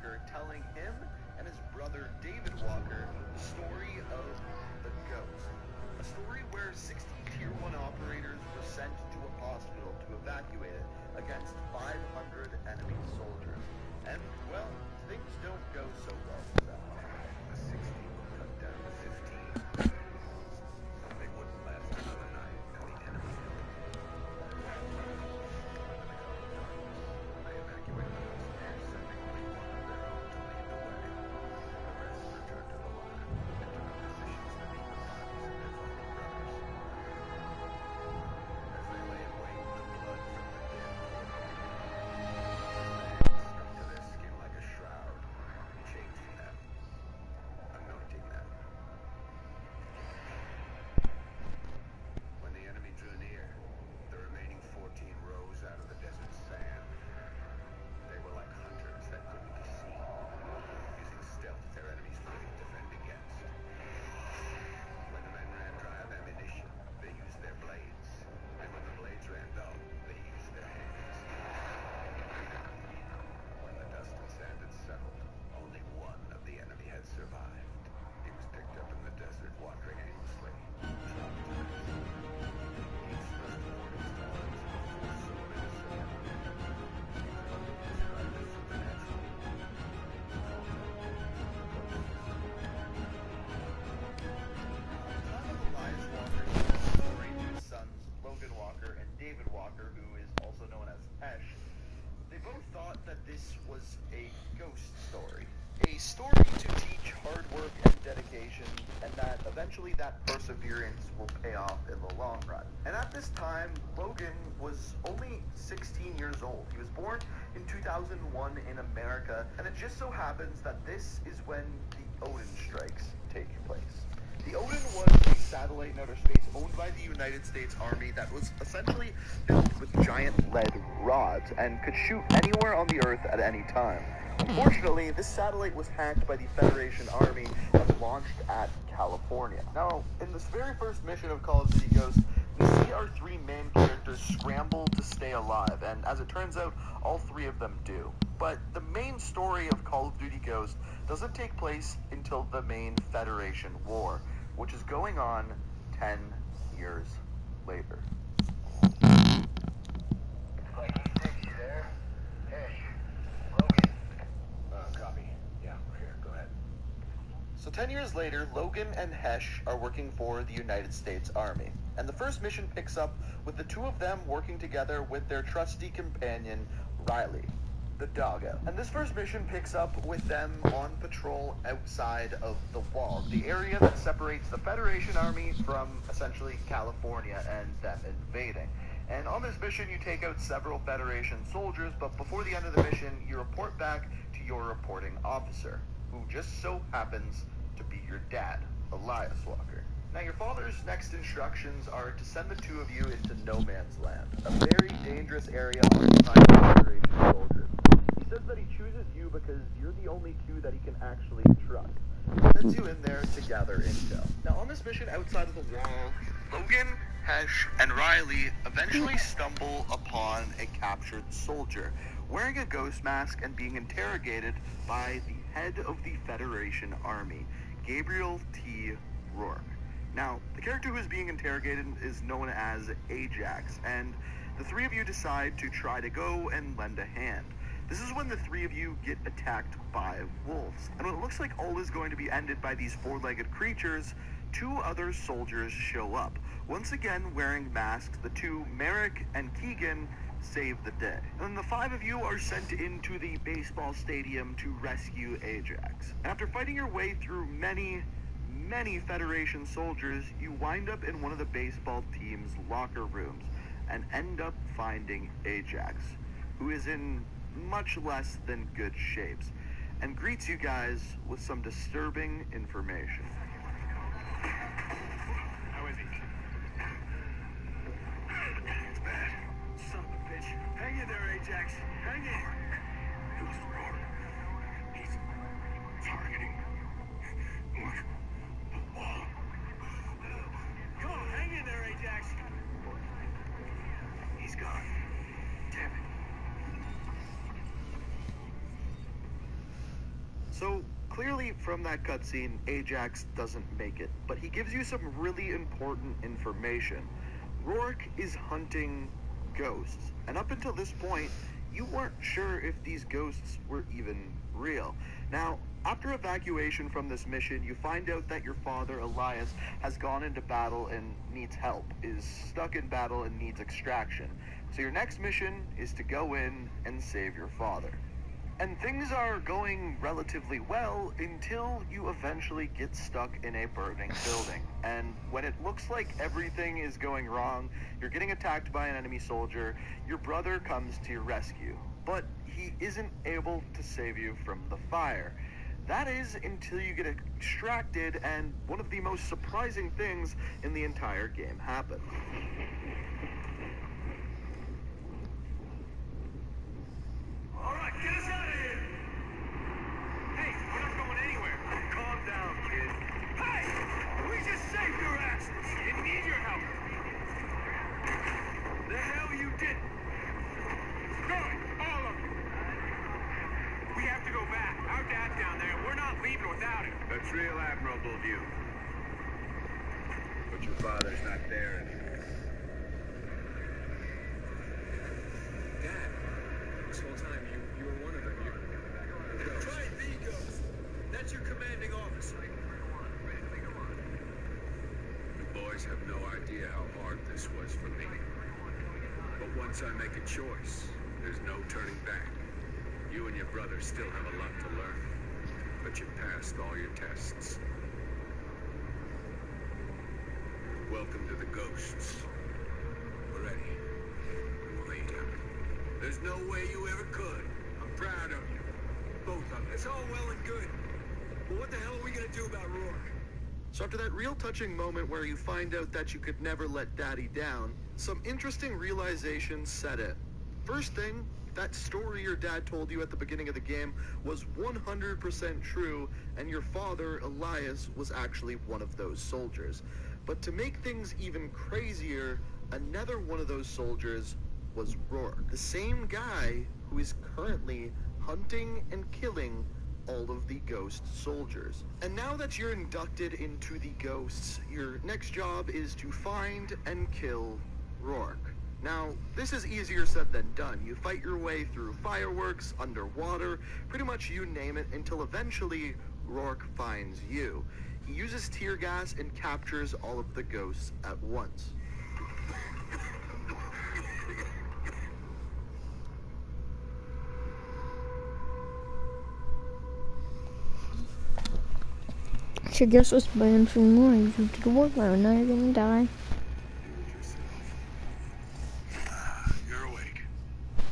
Walker, telling him and his brother David Walker the story of the Ghost. A story where 60 Tier 1 operators were sent to a hospital to evacuate it against 500 enemy soldiers. And, well, things don't go so well for them. The 60 were cut down to 15. They wouldn't last another night, and the enemy held them. They evacuated the hostages, sending only one of their own to lead the way. The rest returned to the line and took up positions beneath the bodies of their fallen brothers. As they lay in wait, the blood from the dead poured on them. Stuck to their skin like a shroud, changing them, anointing them. When the enemy drew near, the remaining 14 rose out of the desert sand. They were like hunters that couldn't be seen, using stealth their enemies couldn't defend against. When the men ran dry of ammunition, they used their blades. And when the blades ran dull, they used their hands. When the dust and sand had settled, only one of the enemy had survived. He was picked up in the desert, wandering aimlessly, traumatized. He expressed warnings to others before so menacing. He could only describe the supernatural. At the time of Elias Walker telling the story to his sons Logan Walker and David Walker, who is also known as Hesh, they both thought that this was a ghost story. A story to teach hard work and dedication, and that eventually that perseverance will pay off in the long run. And at this time, Logan was only 16 years old. He was born in 2001 in America, and it just so happens that this is when the Odin strikes take place. The Odin was a satellite in outer space owned by the United States Army that was essentially filled with giant lead rods and could shoot anywhere on the Earth at any time. Unfortunately, this satellite was hacked by the Federation Army and launched at California. Now, in this very first mission of Call of Duty Ghosts, we see our three main characters scramble to stay alive, and as it turns out, all three of them do. But the main story of Call of Duty Ghosts doesn't take place until the main Federation War, which is going on 10 years later. You there? Hesh. Logan. Copy. Yeah, we're here. Go ahead. So 10 years later, Logan and Hesh are working for the United States Army. And the first mission picks up with the two of them working together with their trusty companion, Riley, the doggo. And this first mission picks up with them on patrol outside of the wall, the area that separates the Federation Army from essentially California and them invading. And on this mission, you take out several Federation soldiers, but before the end of the mission, you report back to your reporting officer, who just so happens to be your dad, Elias Walker. Now, your father's next instructions are to send the two of you into No Man's Land, a very dangerous area occupied by Federation soldiers. He says that he chooses you because you're the only two that he can actually trust. He sends you in there to gather intel. Now, on this mission outside of the wall, Logan, Hesh, and Riley eventually stumble upon a captured soldier wearing a ghost mask and being interrogated by the head of the Federation Army, Gabriel T. Rourke. Now, the character who is being interrogated is known as Ajax, and the three of you decide to try to go and lend a hand. This is when the three of you get attacked by wolves. And when it looks like all is going to be ended by these four-legged creatures, two other soldiers show up. Once again wearing masks, the two, Merrick and Keegan, save the day. And the five of you are sent into the baseball stadium to rescue Ajax. After fighting your way through many Federation soldiers, you wind up in one of the baseball team's locker rooms and end up finding Ajax, who is in much less than good shapes, and greets you guys with some disturbing information. How is he? It's bad. Son of a bitch. Hang in there, Ajax. Hang in. Who's Rourke? He's targeting. Look. The wall. Come on, hang in there, Ajax. He's gone. Damn it. So, clearly from that cutscene, Ajax doesn't make it, but he gives you some really important information. Rourke is hunting ghosts, and up until this point, you weren't sure if these ghosts were even real. Now, after evacuation from this mission, you find out that your father, Elias, has gone into battle and needs help, is stuck in battle and needs extraction. So your next mission is to go in and save your father. And things are going relatively well until you eventually get stuck in a burning building. And when it looks like everything is going wrong, you're getting attacked by an enemy soldier, your brother comes to your rescue. But he isn't able to save you from the fire. That is until you get extracted, and one of the most surprising things in the entire game happens. All right, get us out of here! Hey, we're not going anywhere. Calm down, kid. Hey! We just saved your asses! Didn't need your help! The hell you didn't! Good! All of you! We have to go back. Our dad's down there, and we're not leaving without him. That's real admirable of you. But your father's not there anymore. Dad, this whole time you were one of them. You're try the ghost. That's your commanding officer. You boys have no idea how hard this was for me. But once I make a choice, there's no turning back. You and your brother still have a lot to learn, but you passed all your tests. Welcome to the Ghosts. We're ready. We'll lay down. There's no way you ever could. I'm proud of you. Both of you. It's all well and good. But what the hell are we gonna do about Rourke? So after that real touching moment where you find out that you could never let Daddy down, some interesting realizations set in. First thing, that story your dad told you at the beginning of the game was 100% true, and your father, Elias, was actually one of those soldiers. But to make things even crazier, another one of those soldiers was Rourke, the same guy who is currently hunting and killing all of the ghost soldiers. And now that you're inducted into the ghosts, your next job is to find and kill Rourke. Now, this is easier said than done. You fight your way through fireworks, underwater, pretty much you name it, until eventually Rourke finds you. He uses tear gas and captures all of the ghosts at once. Your guess was banned from more. You did the work, now you're gonna die. You're awake.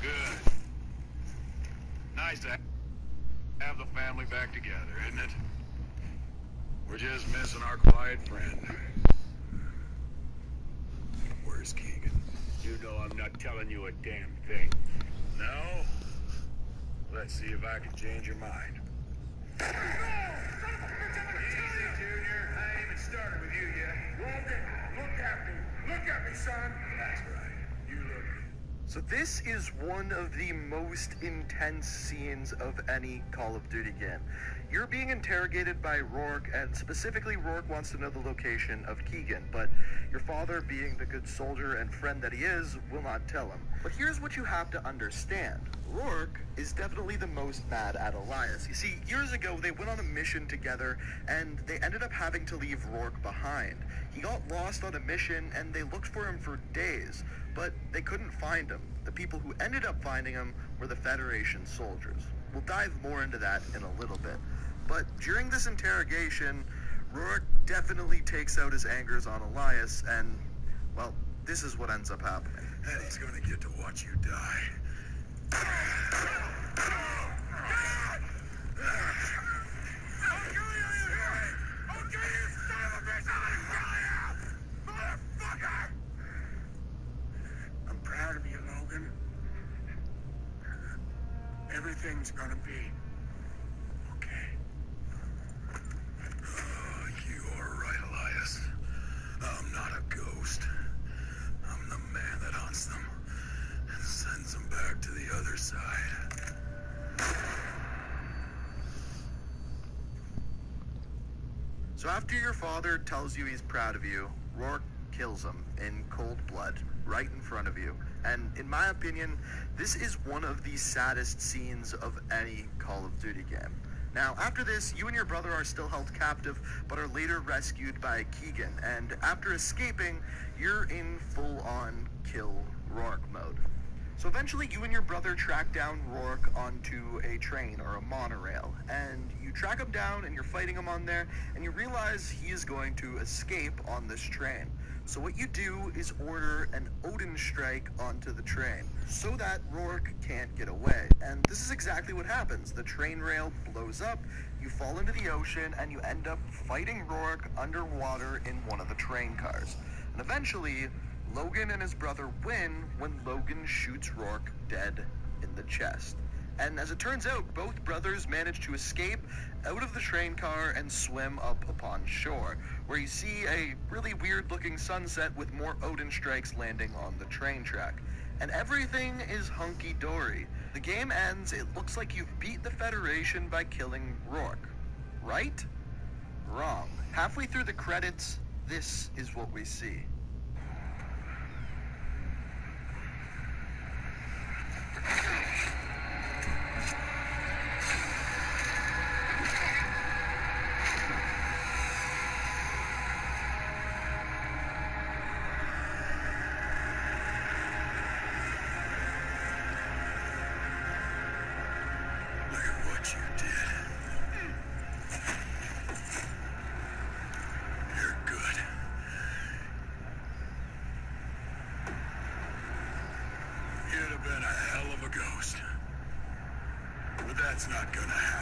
Good. Nice to have the family back together, isn't it? We're just missing our quiet friend. Where's Keegan? You know I'm not telling you a damn thing. No? Let's see if I can change your mind. Easy, Junior. I ain't even started with you yet. Logan, look at me. Look at me, son. That's right. You look good. So this is one of the most intense scenes of any Call of Duty game. You're being interrogated by Rourke, and specifically Rourke wants to know the location of Keegan, but your father, being the good soldier and friend that he is, will not tell him. But here's what you have to understand. Rourke is definitely the most mad at Elias. You see, years ago, they went on a mission together, and they ended up having to leave Rourke behind. He got lost on a mission, and they looked for him for days, but they couldn't find him. The people who ended up finding him were the Federation soldiers. We'll dive more into that in a little bit. But during this interrogation, Rourke definitely takes out his angers on Elias, and, well, this is what ends up happening. And he's gonna get to watch you die. I'm proud of you, Logan. Everything's gonna be okay. You are right, Elias. I'm not a ghost. I'm the man that hunts them and sends them. back to the other side. So after your father tells you he's proud of you, Rourke kills him in cold blood, right in front of you. And in my opinion, this is one of the saddest scenes of any Call of Duty game. Now, after this, you and your brother are still held captive, but are later rescued by Keegan. And after escaping, you're in full-on kill Rourke mode. So eventually, you and your brother track down Rourke onto a train or a monorail, and you track him down and you're fighting him on there, and you realize he is going to escape on this train. So what you do is order an Odin strike onto the train so that Rourke can't get away. And this is exactly what happens. The train rail blows up, you fall into the ocean, and you end up fighting Rourke underwater in one of the train cars. And eventually, Logan and his brother win when Logan shoots Rourke dead in the chest. And as it turns out, both brothers manage to escape out of the train car and swim up upon shore, where you see a really weird-looking sunset with more Odin strikes landing on the train track. And everything is hunky-dory. The game ends, it looks like you've beat the Federation by killing Rourke. Right? Wrong. Halfway through the credits, this is what we see. Look at what you did. You're good. You'd have been a hell of a ghost. But that's not gonna happen.